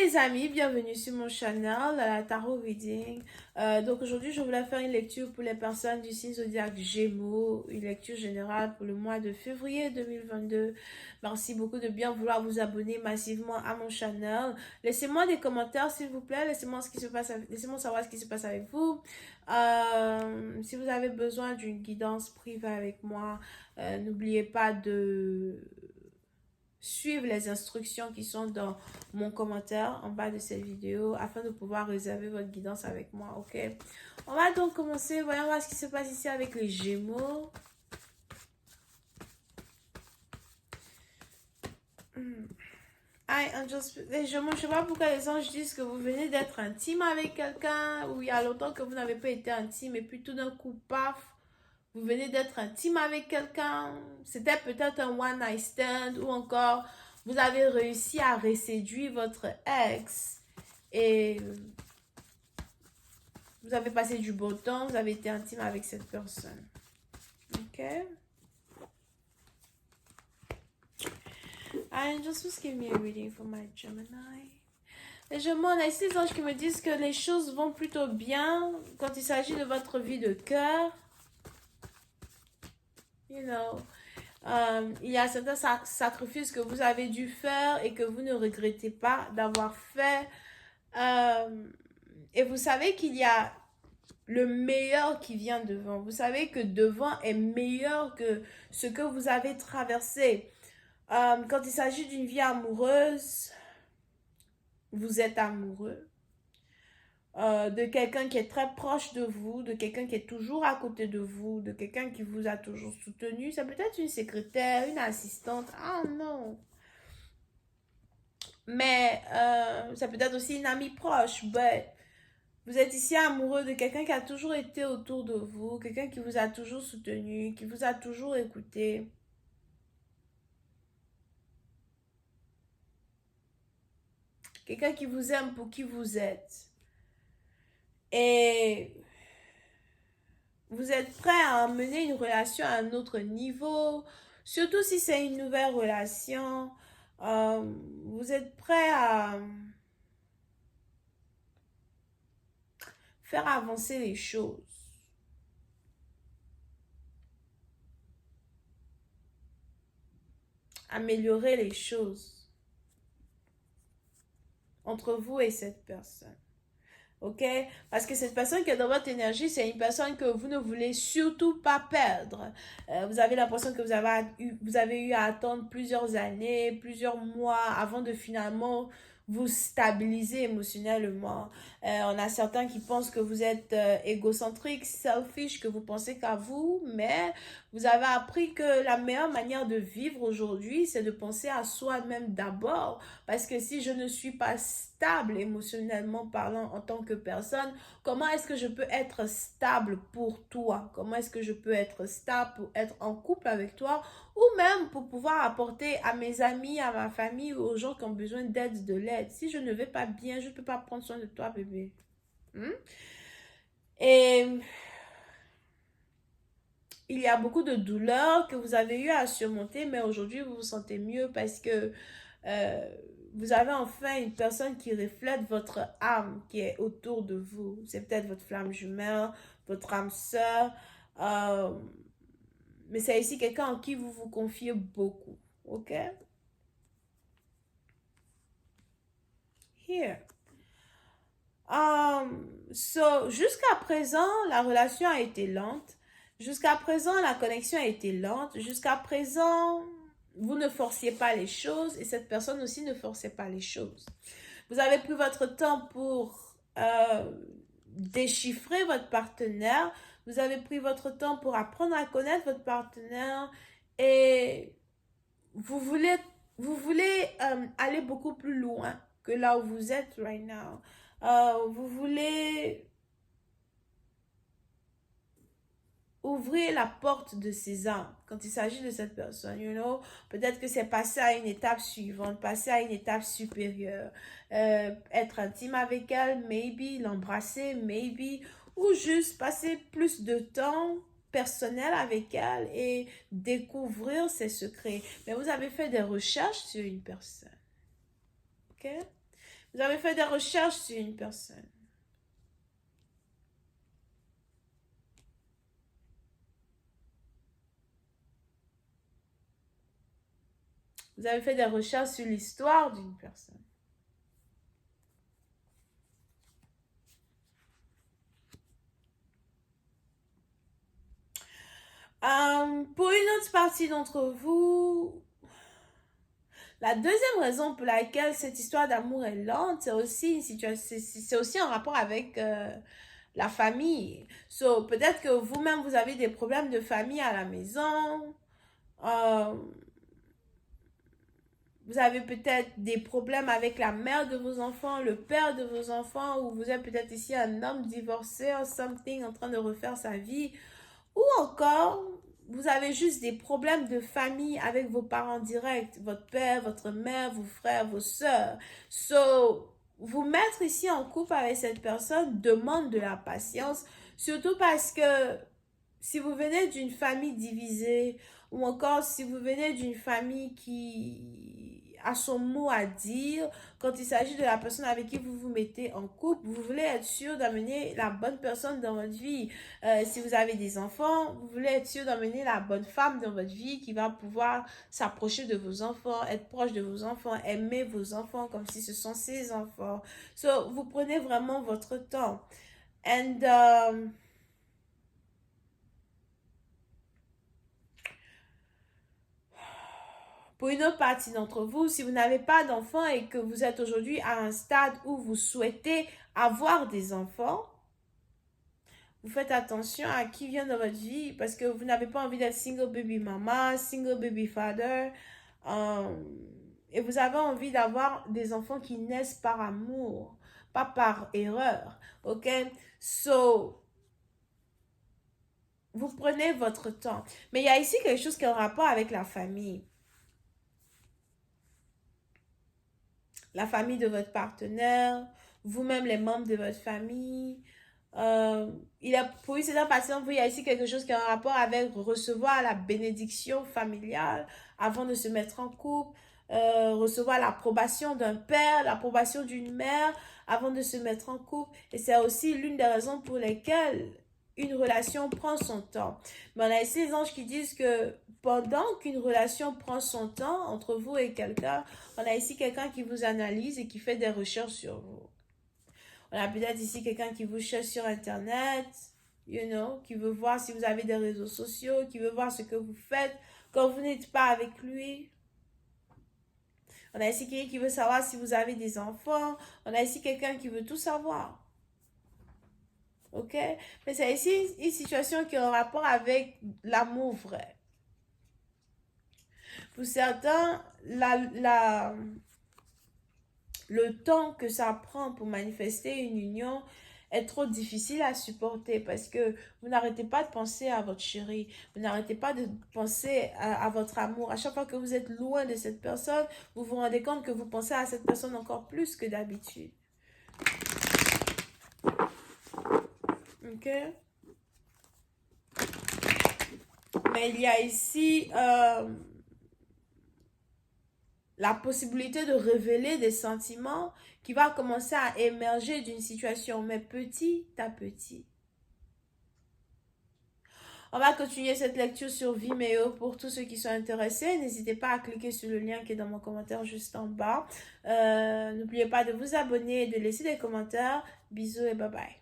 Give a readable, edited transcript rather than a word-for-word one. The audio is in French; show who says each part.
Speaker 1: les amis, bienvenue sur mon channel, la Tarot Reading. Donc aujourd'hui, je voulais faire une lecture pour les personnes du signe zodiaque Gémeaux, une lecture générale pour le mois de février 2022. Merci beaucoup de bien vouloir vous abonner massivement à mon channel. Laissez-moi des commentaires s'il vous plaît, laissez-moi savoir ce qui se passe avec vous. Si vous avez besoin d'une guidance privée avec moi, n'oubliez pas de suivre les instructions qui sont dans mon commentaire en bas de cette vidéo afin de pouvoir réserver votre guidance avec moi, ok? On va donc commencer. Voyons voir ce qui se passe ici avec les Gémeaux. Les Gémeaux, je ne sais pas pourquoi les anges disent que vous venez d'être intime avec quelqu'un ou il y a longtemps que vous n'avez pas été intime et puis tout d'un coup, paf, vous venez d'être intime avec quelqu'un. C'était peut-être un one night stand ou encore vous avez réussi à reséduire votre ex et vous avez passé du beau temps, vous avez été intime avec cette personne. Ok? Angels, just give me a reading for my Gemini. Les Gémeaux, on a ici les anges qui me disent que les choses vont plutôt bien quand il s'agit de votre vie de cœur. You know, il y a certains sacrifices que vous avez dû faire et que vous ne regrettez pas d'avoir fait. Et vous savez qu'il y a le meilleur qui vient devant. Vous savez que devant est meilleur que ce que vous avez traversé. Quand il s'agit d'une vie amoureuse, vous êtes amoureux. De quelqu'un qui est très proche de vous, de quelqu'un qui est toujours à côté de vous, de quelqu'un qui vous a toujours soutenu. Ça peut être une secrétaire, une assistante. Ah non. Mais ça peut être aussi une amie proche. But vous êtes ici amoureux de quelqu'un qui a toujours été autour de vous, quelqu'un qui vous a toujours soutenu, qui vous a toujours écouté. Quelqu'un qui vous aime pour qui vous êtes. Et vous êtes prêt à mener une relation à un autre niveau, surtout si c'est une nouvelle relation. Vous êtes prêt à faire avancer les choses. Améliorer les choses entre vous et cette personne. Ok? Parce que cette personne qui est dans votre énergie, c'est une personne que vous ne voulez surtout pas perdre. Vous avez l'impression que vous avez eu à attendre plusieurs années, plusieurs mois avant de finalement vous stabiliser émotionnellement. On a certains qui pensent que vous êtes égocentrique, selfish, que vous pensez qu'à vous, mais vous avez appris que la meilleure manière de vivre aujourd'hui, c'est de penser à soi-même d'abord. Parce que si je ne suis pas stable émotionnellement parlant en tant que personne, comment est-ce que je peux être stable pour toi? Comment est-ce que je peux être stable pour être en couple avec toi ou même pour pouvoir apporter à mes amis, à ma famille ou aux gens qui ont besoin d'aide, de l'aide? Si je ne vais pas bien, je ne peux pas prendre soin de toi, bébé. Et il y a beaucoup de douleurs que vous avez eu à surmonter, mais aujourd'hui vous vous sentez mieux parce que vous avez enfin une personne qui reflète votre âme qui est autour de vous. C'est peut-être votre flamme jumelle, votre âme sœur, mais c'est ici quelqu'un en qui vous vous confiez beaucoup. Ok? Here. Jusqu'à présent, la relation a été lente. Jusqu'à présent, la connexion a été lente. Jusqu'à présent, vous ne forciez pas les choses et cette personne aussi ne forçait pas les choses. Vous avez pris votre temps pour déchiffrer votre partenaire. Vous avez pris votre temps pour apprendre à connaître votre partenaire et vous voulez aller beaucoup plus loin que là où vous êtes right now. Vous voulez ouvrir la porte de ses âmes quand il s'agit de cette personne, you know. Peut-être que c'est passer à une étape suivante, passer à une étape supérieure, être intime avec elle, maybe, l'embrasser, maybe, ou juste passer plus de temps personnel avec elle et découvrir ses secrets. Mais vous avez fait des recherches sur une personne, ok? Vous avez fait des recherches sur une personne. Vous avez fait des recherches sur l'histoire d'une personne. Pour une autre partie d'entre vous, la deuxième raison pour laquelle cette histoire d'amour est lente, c'est aussi une situation, c'est aussi en rapport avec la famille. So, peut-être que vous-même, vous avez des problèmes de famille à la maison. Euh, Vous avez peut-être des problèmes avec la mère de vos enfants, le père de vos enfants, ou vous êtes peut-être ici un homme divorcé ou something en train de refaire sa vie. Ou encore, vous avez juste des problèmes de famille avec vos parents directs, votre père, votre mère, vos frères, vos sœurs. So, vous mettre ici en couple avec cette personne demande de la patience, surtout parce que si vous venez d'une famille divisée, ou encore si vous venez d'une famille qui a son mot à dire, quand il s'agit de la personne avec qui vous vous mettez en couple, vous voulez être sûr d'amener la bonne personne dans votre vie. Si vous avez des enfants, vous voulez être sûr d'amener la bonne femme dans votre vie qui va pouvoir s'approcher de vos enfants, être proche de vos enfants, aimer vos enfants comme si ce sont ses enfants. So, vous prenez vraiment votre temps. And pour une autre partie d'entre vous, si vous n'avez pas d'enfants et que vous êtes aujourd'hui à un stade où vous souhaitez avoir des enfants, vous faites attention à qui vient dans votre vie parce que vous n'avez pas envie d'être single baby mama, single baby father. Et vous avez envie d'avoir des enfants qui naissent par amour, pas par erreur. OK? So, vous prenez votre temps. Mais il y a ici quelque chose qui est en rapport avec la famille. La famille de votre partenaire, vous-même les membres de votre famille. Pour une certaine partie d'entre vous, il y a ici quelque chose qui a un rapport avec recevoir la bénédiction familiale avant de se mettre en couple, recevoir l'approbation d'un père, l'approbation d'une mère avant de se mettre en couple. Et c'est aussi l'une des raisons pour lesquelles une relation prend son temps. Mais on a ici les anges qui disent que pendant qu'une relation prend son temps entre vous et quelqu'un, on a ici quelqu'un qui vous analyse et qui fait des recherches sur vous. On a peut-être ici quelqu'un qui vous cherche sur Internet, qui veut voir si vous avez des réseaux sociaux, qui veut voir ce que vous faites quand vous n'êtes pas avec lui. On a ici quelqu'un qui veut savoir si vous avez des enfants. On a ici quelqu'un qui veut tout savoir. OK? Mais c'est ici une situation qui est en rapport avec l'amour vrai. Pour certains, le temps que ça prend pour manifester une union est trop difficile à supporter parce que vous n'arrêtez pas de penser à votre chéri, vous n'arrêtez pas de penser à votre amour. À chaque fois que vous êtes loin de cette personne, vous vous rendez compte que vous pensez à cette personne encore plus que d'habitude. OK? Mais il y a ici la possibilité de révéler des sentiments qui va commencer à émerger d'une situation, mais petit à petit. On va continuer cette lecture sur Vimeo pour tous ceux qui sont intéressés. N'hésitez pas à cliquer sur le lien qui est dans mon commentaire juste en bas. N'oubliez pas de vous abonner et de laisser des commentaires. Bisous et bye bye.